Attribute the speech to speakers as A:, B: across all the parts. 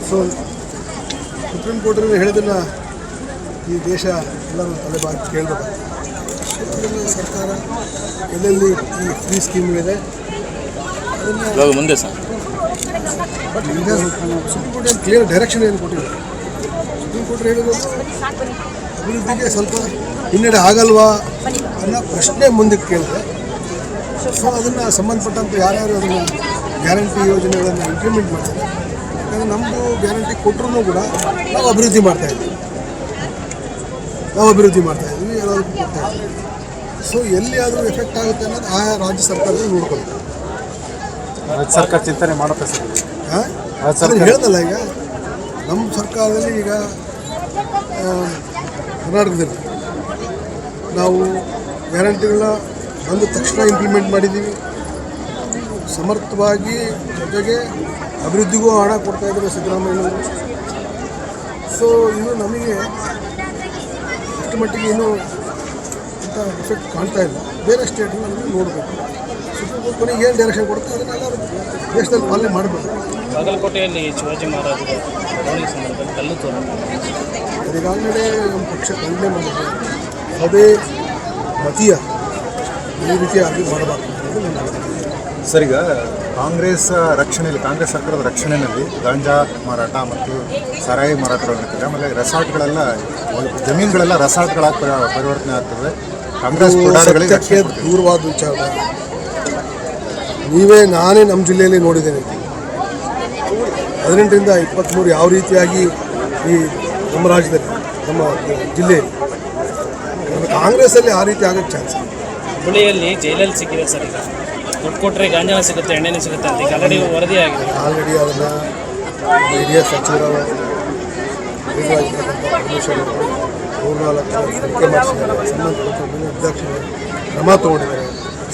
A: So supreme ಕೋರ್ಟಲ್ಲಿ ಹೇಳಿದ್ದನ್ನು ಈ ದೇಶ ಎಲ್ಲರೂ ತಲೆಬಾಗಿ ಕೇಳಬೇಕು. ಅದನ್ನು ಸರ್ಕಾರ ಎಲ್ಲೆಲ್ಲಿ ಈ ಫ್ರೀ ಸ್ಕೀಮ್ಗಳಿದೆ ಅದನ್ನು
B: ಮುಂದೆ ಸರ್
A: ಬಟ್ ಈಗ ಸುಪ್ರೀಂ ಕೋರ್ಟ್ ಏನು ಕ್ಲಿಯರ್ ಡೈರೆಕ್ಷನ್ ಏನು ಕೊಟ್ಟಿಲ್ಲ. ಸುಪ್ರೀಂ ಕೋರ್ಟ್ ಹೇಳಿರೋದು ಅಭಿವೃದ್ಧಿಗೆ ಸ್ವಲ್ಪ ಹಿನ್ನಡೆ ಆಗಲ್ವಾ ಅನ್ನೋ ಪ್ರಶ್ನೆ ಮುಂದಕ್ಕೆ ಕೇಳಿದೆ. ಸೊ ಅದನ್ನು ಸಂಬಂಧಪಟ್ಟಂತೆ ಯಾರ್ಯಾರು ಅದನ್ನು ಗ್ಯಾರಂಟಿ ಯೋಜನೆಗಳನ್ನು ಇಂಪ್ಲಿಮೆಂಟ್ ಮಾಡ್ತಾರೆ. ಯಾಕಂದರೆ ನಮ್ಮದು ಗ್ಯಾರಂಟಿ ಕೊಟ್ಟರು ಕೂಡ ನಾವು ಅಭಿವೃದ್ಧಿ ಮಾಡ್ತಾಯಿದ್ವಿ ಎಲ್ಲರಿಗೂ ಕೊಡ್ತಾಯಿದ್ವಿ. ಸೊ ಎಲ್ಲಿ ಆದರೂ ಎಫೆಕ್ಟ್ ಆಗುತ್ತೆ ಅನ್ನೋದು ಆಯಾ ರಾಜ್ಯ ಸರ್ಕಾರದಲ್ಲಿ ನೋಡ್ಕೊಳ್ತಾರೆ.
C: ರಾಜ್ಯ ಸರ್ಕಾರ ಚಿಂತನೆ ಮಾಡುತ್ತೆ ಸರ್.
A: ಅದನ್ನು ಹೇಳ್ದಲ್ಲ, ಈಗ ನಮ್ಮ ಸರ್ಕಾರದಲ್ಲಿ ಈಗ ಕರ್ನಾಟಕದಲ್ಲಿ ನಾವು ಗ್ಯಾರಂಟಿಗಳನ್ನ ಬಂದ ತಕ್ಷಣ ಇಂಪ್ಲಿಮೆಂಟ್ ಮಾಡಿದ್ದೀವಿ. ಸಮರ್ಥವಾಗಿ ಜೊತೆಗೆ ಅಭಿವೃದ್ಧಿಗೂ ಹಣ ಕೊಡ್ತಾಯಿದ್ದಾರೆ ಸಿದ್ದರಾಮಯ್ಯನವರು. ಸೊ ಇದು ನಮಗೆ ಅಷ್ಟು ಮಟ್ಟಿಗೆ ಇನ್ನೂ ಇಂಥ ಎಫೆಕ್ಟ್ ಕಾಣ್ತಾ ಇಲ್ಲ. ಬೇರೆ ಸ್ಟೇಟ್ಗಳು ನಮಗೆ ನೋಡಬೇಕು. ಸುಪ್ರೀಂ ಕೋರ್ಟ್ ಕೊನೆಗೆ ಏನು ಡೈರೆಕ್ಷನ್ ಕೊಡ್ತಾರೆ ಅದನ್ನೆಲ್ಲರೂ ದೇಶದಲ್ಲಿ ಪಾಲನೆ ಮಾಡಬೇಕು.
B: ಬಾಗಲಕೋಟೆಯಲ್ಲಿ ಶಿವಾಜಿ ಮಹಾರಾಜರ ಮೆರವಣಿಗೆ ಸಂದರ್ಭದಲ್ಲಿ ಕಲ್ಲು ತೋರಣ
A: ಈಗಾಗಲೇ ನಮ್ಮ ಪಕ್ಷ ಖಂಡನೆ ಮಾಡಿದೆ. ಅದೇ ಮತೀಯ ಈ ರೀತಿಯಾಗಿ ಮಾಡಬಾರ್ದು ಅನ್ನೋದು ನನ್ನ ಅಭಿಪ್ರಾಯ.
C: ಸರ್, ಈಗ ಕಾಂಗ್ರೆಸ್ ಸರ್ಕಾರದ ರಕ್ಷಣೆಯಲ್ಲಿ ಗಾಂಜಾ ಮಾರಾಟ ಮತ್ತು ಸಾರಾಯಿ ಮಾರಾಟಗಳು ನಡೀತದೆ. ಆಮೇಲೆ ರೆಸಾರ್ಟ್ಗಳೆಲ್ಲ ಜಮೀನುಗಳೆಲ್ಲ ರೆಸಾರ್ಟ್ಗಳಾಗಿ ಪರಿವರ್ತನೆ ಆಗ್ತದೆ. ಕಾಂಗ್ರೆಸ್
A: ಸತ್ಯಕ್ಕೆ ದೂರವಾದ ವಿಚಾರ. ನಾನೇ ನಮ್ಮ ಜಿಲ್ಲೆಯಲ್ಲಿ ನೋಡಿದ್ದೇನೆ. 18ರಿಂದ 23 ಯಾವ ರೀತಿಯಾಗಿ ಈ ನಮ್ಮ ರಾಜ್ಯದಲ್ಲಿ ನಮ್ಮ ಜಿಲ್ಲೆಯಲ್ಲಿ ಕಾಂಗ್ರೆಸ್ಸಲ್ಲಿ ಆ ರೀತಿ ಆಗೋಕ್ಕೆ ಚಾನ್ಸ್.
B: ಹುಬ್ಬಳ್ಳಿಯಲ್ಲಿ ಜೈಲಲ್ಲಿ ಸಿಕ್ಕಿದೆ ಸರ್. ಈಗ ದುಡ್ಡು ಕೊಟ್ಟರೆ ಗಾಂಜಾನ ಸಿಗುತ್ತೆ, ಎಣ್ಣೆನೂ ಸಿಗುತ್ತೆ ಅಂತ ಈಗ ಆಲ್ರೆಡಿ ವರದಿ ಆಗಿದೆ.
A: ಆಲ್ರೆಡಿ ಅದನ್ನು ಹಿರಿಯ ಸಚಿವರು ಪರಮೇಶ್ವರ್ ಅವರು 4-4 ತನಿಖೆ ಮಾಡಿಸಿದ್ದಾರೆ. ಸಂಬಂಧಪಟ್ಟ ಅಧ್ಯಕ್ಷರು ಕ್ರಮ ತಗೊಂಡಿದ್ದಾರೆ.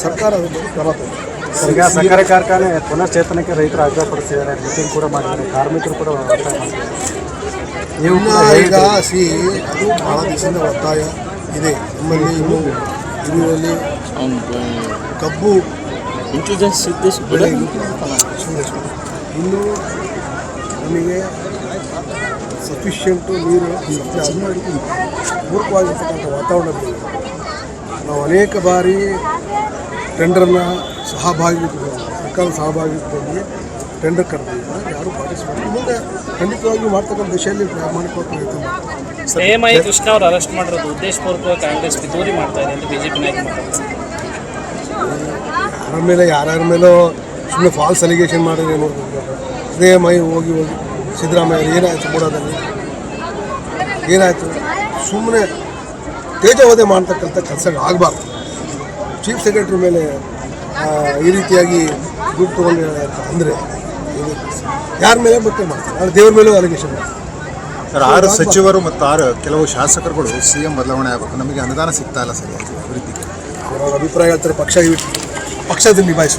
A: ಸರ್ಕಾರ ಅದ್ರ ಬಗ್ಗೆ ಕ್ರಮ ತಗೊಂಡಿದೆ.
C: ಈಗ ಸಕ್ಕರೆ ಕಾರ್ಖಾನೆ ಪುನಶ್ಚೇತನಕ್ಕೆ ರೈತರು ಆಗ್ರಹಪಡಿಸಿದ್ದಾರೆ. ಮೀಟಿಂಗ್ ಕೂಡ ಮಾಡಿದ್ದಾರೆ. ಕಾರ್ಮಿಕರು ಕೂಡ ಒತ್ತಾಯ ಮಾಡ್ತಾರೆ.
A: ನೀವು ಈಗ ಅದು ಭಾಳ ದಿವಸದ ಒತ್ತಾಯ ಇದೆ ನಮ್ಮಲ್ಲಿ. ಇನ್ನು ಕಬ್ಬು ಬೆಳೆ ಇನ್ನೂ ನಮಗೆ ಸಫಿಷಿಯೆಂಟು ನೀರು ಪೂರಕವಾಗಿರ್ತಕ್ಕಂಥ ವಾತಾವರಣ ಬೇಕು. ನಾವು ಅನೇಕ ಬಾರಿ ಟೆಂಡರ್ನ ಸರ್ಕಾರದ ಸಹಭಾಗಿತ್ವದಲ್ಲಿ ಟೆಂಡರ್ ಕರೆದಿದ್ದಾರೆ. ಯಾರು ಪಾರ್ಟಿಸಿಪೇಟ್ ಮುಂದೆ ಖಂಡಿತವಾಗಿಯೂ ಮಾಡ್ತಕ್ಕಂಥ ದಿಶೆಯಲ್ಲಿ ಪ್ರಾಮಾಣಿಕವಾಗಿ ಪ್ರಯತ್ನ ಮಾಡ್ತಾರೆ.
B: ಎಎಂಐ ಕೃಷ್ಣ ಅವರು ಅರೆಸ್ಟ್ ಮಾಡಿರೋದು ಉದ್ದೇಶಪೂರ್ವಕವಾಗಿ ಕಾಂಗ್ರೆಸ್ ಪಿತೂರಿ ಮಾಡ್ತಾ ಇದೆ ಅಂತ ಬಿಜೆಪಿ ನಾಯಕ ಮಾತಾಡ್ತಾರೆ.
A: ಯಾರ್ಯಾರ ಮೇಲೋ ಸುಮ್ಮನೆ ಫಾಲ್ಸ್ ಅಲಿಗೇಷನ್ ಮಾಡಿದ್ರೆ ನೋಡ್ಬೇಕು. ಎಎಂಐ ಹೋಗಿ ಸಿದ್ದರಾಮಯ್ಯ ಏನಾಯಿತು ಮೂಡೋದಲ್ಲಿ ಏನಾಯಿತು? ಸುಮ್ಮನೆ ತೇಜೋವಧೆ ಮಾಡ್ತಕ್ಕಂಥ ಕೆಲಸಗಳು ಆಗಬಾರ್ದು. ಚೀಫ್ ಸೆಕ್ರೆಟರಿ ಮೇಲೆ ಈ ರೀತಿಯಾಗಿ ದುಡ್ಡು ತೊಗೊಂಡು ಅಂದರೆ ಯಾರ ಮೇಲೆ ಮತ್ತೆ ಮಾಡ್ತಾರೆ? ನಾಳೆ ದೇವ್ರ ಮೇಲೂ ಅಲಿಗೇಷನ್ ಮಾಡ್ತಾರೆ.
C: ಸರ್, 6 ಸಚಿವರು ಮತ್ತು 6 ಕೆಲವು ಶಾಸಕರುಗಳು CM ಬದಲಾವಣೆ ಆಗಬೇಕು. ನಮಗೆ ಅನುದಾನ ಸಿಗ್ತಾ ಇಲ್ಲ ಸರಿಯಾಗಿ ಅಭಿವೃದ್ಧಿಗೆ.
A: ಅವರ ಅಭಿಪ್ರಾಯ ಹೇಳ್ತಾರೆ. ಪಕ್ಷದ ನಿಭಾಯಿಸಿ